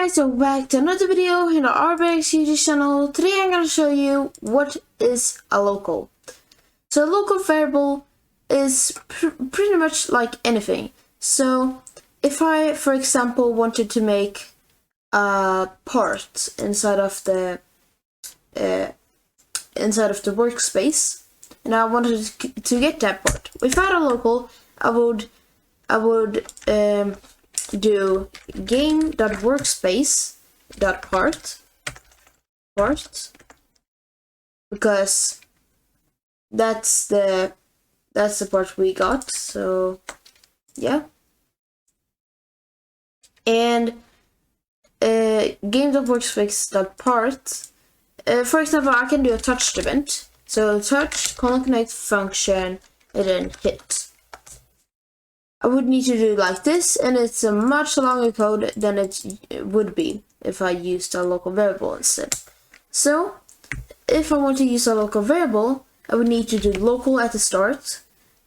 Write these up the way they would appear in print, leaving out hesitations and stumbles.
guys, welcome back to another video here on RobloxStudio channel. Today I'm going to show you what is a local. So a local variable is pretty much like anything. So if I, for example, wanted to make a part inside of the workspace, and I wanted to get that part, without a local, I would do game.workspace.part because that's the part we got. So yeah, and game.workspace.part, for example, I can do a touch event. So touch connect function and then hit. I would need to do like this, and it's a much longer code than it would be if I used a local variable instead. So if I want to use a local variable, I would need to do local at the start.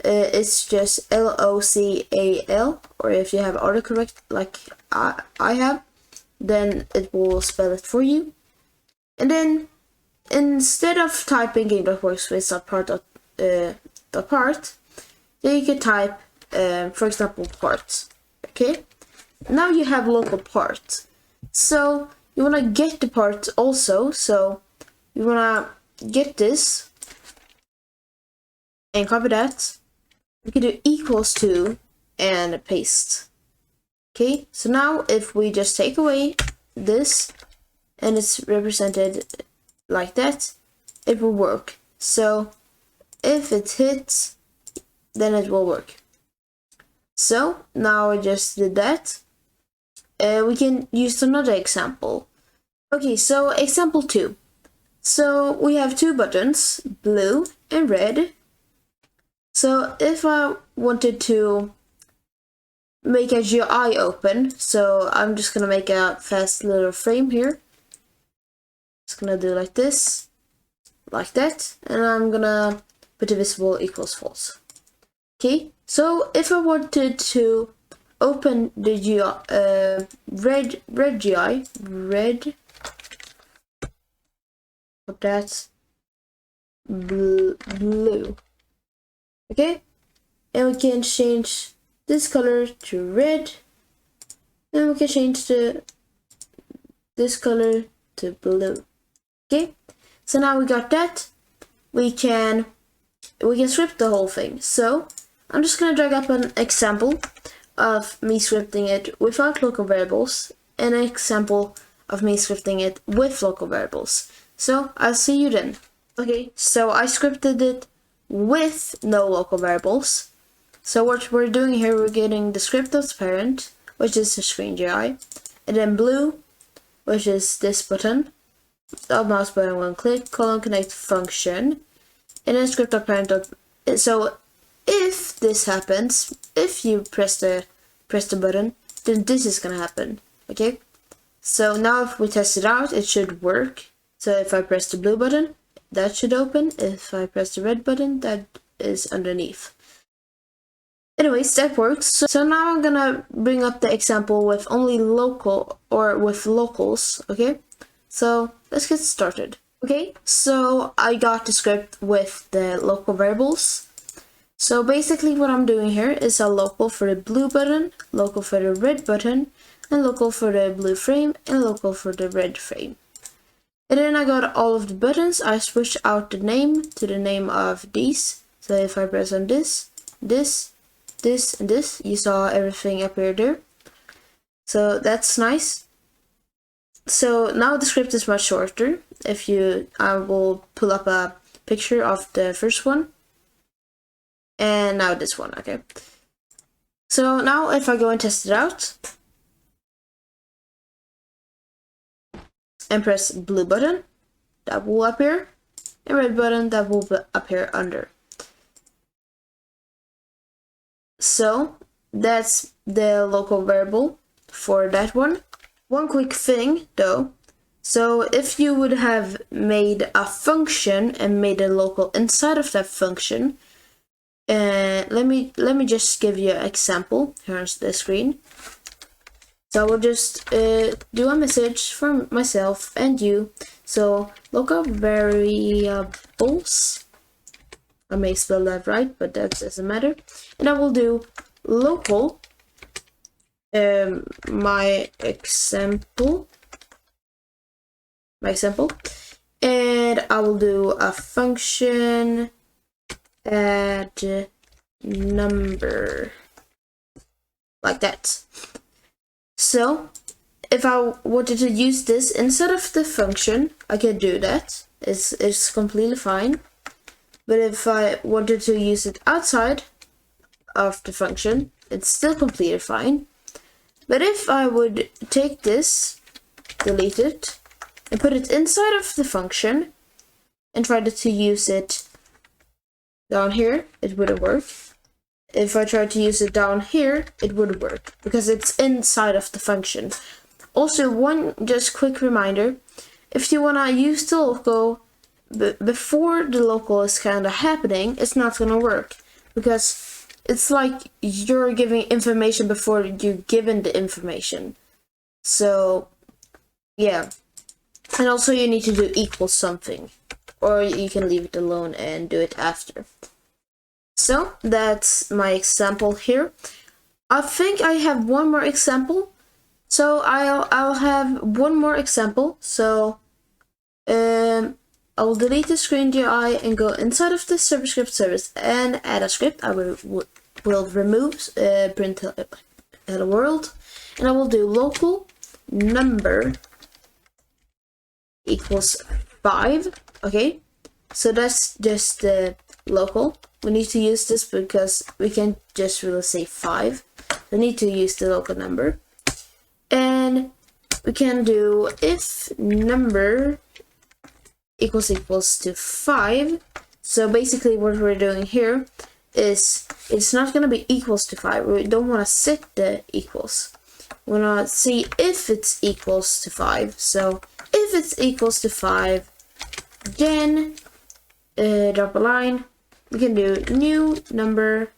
It's just LOCAL, or if you have autocorrect like I have, then it will spell it for you. And then instead of typing game.workspace.part, then you can type for example, part. Okay, now you have local part. So you want to get the part also. So you want to get this and copy that. We can do equals to and paste. Okay, so now if we just take away this and it's represented like that, it will work. So if it hits, then it will work. So now I just did that. We can use another example. Okay, so example 2. So we have two buttons, blue and red. So if I wanted to make a GUI open, so I'm just gonna make a fast little frame here. Just gonna do like this, like that, and I'm gonna put the visible equals false. Okay, so if I wanted to open the red GUI, put that blue. Okay, and we can change this color to red, and we can change this color to blue. Okay, so now we got that. We can script the whole thing. So I'm just gonna drag up an example of me scripting it without local variables and an example of me scripting it with local variables. So I'll see you then. Okay, so I scripted it with no local variables. So what we're doing here, we're getting the script of the parent, which is the screen GUI, and then blue, which is this button, the mouse button, one click, connect function, and then script of parent. So if this happens, if you press the button, then this is gonna happen. Okay, so now if we test it out, it should work. So if I press the blue button, that should open. If I press the red button, that is underneath. Anyways, that works. So now I'm gonna bring up the example with only local, or with locals. Okay, so let's get started. Okay, so I got the script with the local variables. So basically what I'm doing here is a local for the blue button, local for the red button, and local for the blue frame, and local for the red frame. And then I got all of the buttons. I switched out the name to the name of these. So if I press on this, this, and this, you saw everything appear there. So that's nice. So now the script is much shorter. I will pull up a picture of the first one. And now this one, okay. So now if I go and test it out and press blue button, that will appear, and red button, that will appear under. So that's the local variable for that one. One quick thing though, so if you would have made a function and made a local inside of that function, let me just give you an example here on the screen. So I will just do a message for myself and you. So local variables. I may spell that right, but that doesn't matter. And I will do local my example, and I will do a function add number, like that. So if I wanted to use this instead of the function, I could do that. It's completely fine. But if I wanted to use it outside of the function, it's still completely fine. But if I would take this, delete it, and put it inside of the function, and try to use it down here, it wouldn't work. If I tried to use it down here, it would work, because it's inside of the function. Also, one just quick reminder, if you want to use the local before the local is kind of happening, it's not going to work, because it's like you're giving information before you're given the information. So yeah, and also you need to do equals something, or you can leave it alone and do it after. So that's my example here. I think I have one more example, so I'll have one more example. So I will delete the screen GUI and go inside of the server script service and add a script. I will remove print hello world, and I will do local number equals 5. Okay, so that's just the local. We need to use this because we can't just really say 5. We need to use the local number, and we can do if number equals to 5. So basically what we're doing here is it's not going to be equals to 5. We don't want to set the equals. We want to see if it's equals to 5. So if it's equals to 5, then drop a line. We can do new number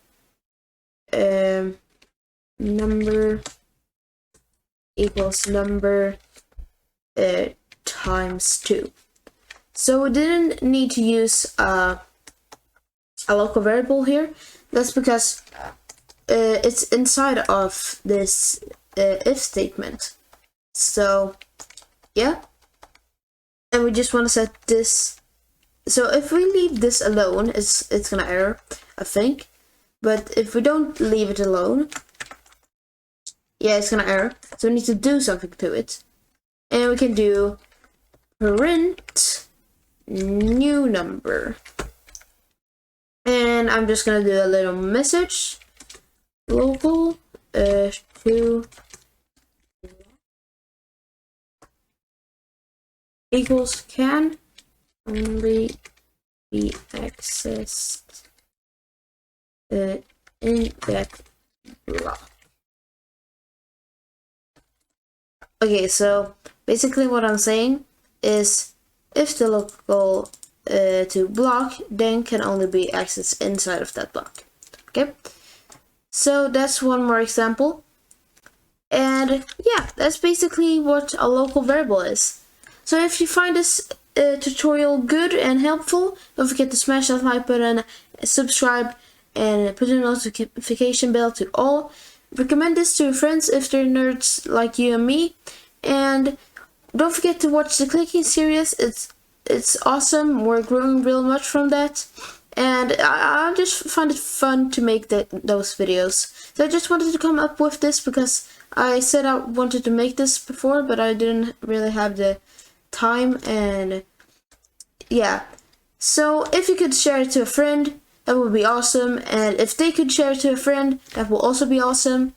number equals number times 2. So we didn't need to use a local variable here. That's because it's inside of this if statement. So yeah, and we just want to set this. So if we leave this alone, it's gonna error, I think. But if we don't leave it alone, yeah, it's gonna error. So we need to do something to it, and we can do print new number, and I'm just gonna do a little message local to equals can only be accessed in that block. Okay, so basically what I'm saying is if the local to block then can only be accessed inside of that block. Okay, so that's one more example, and yeah, that's basically what a local variable is. So if you find this tutorial good and helpful, don't forget to smash that like button, subscribe, and put the notification bell to all. Recommend this to your friends if they're nerds like you and me, and don't forget to watch the clicking series. It's awesome. We're growing real much from that, and I just find it fun to make those videos. So I just wanted to come up with this because I said I wanted to make this before, but I didn't really have the time, and yeah. So if you could share it to a friend, that would be awesome, and if they could share it to a friend, that will also be awesome.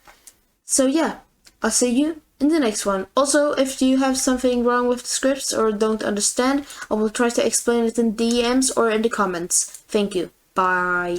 So yeah, I'll see you in the next one. Also, if you have something wrong with the scripts or don't understand, I will try to explain it in DMs or in the comments. Thank you. Bye.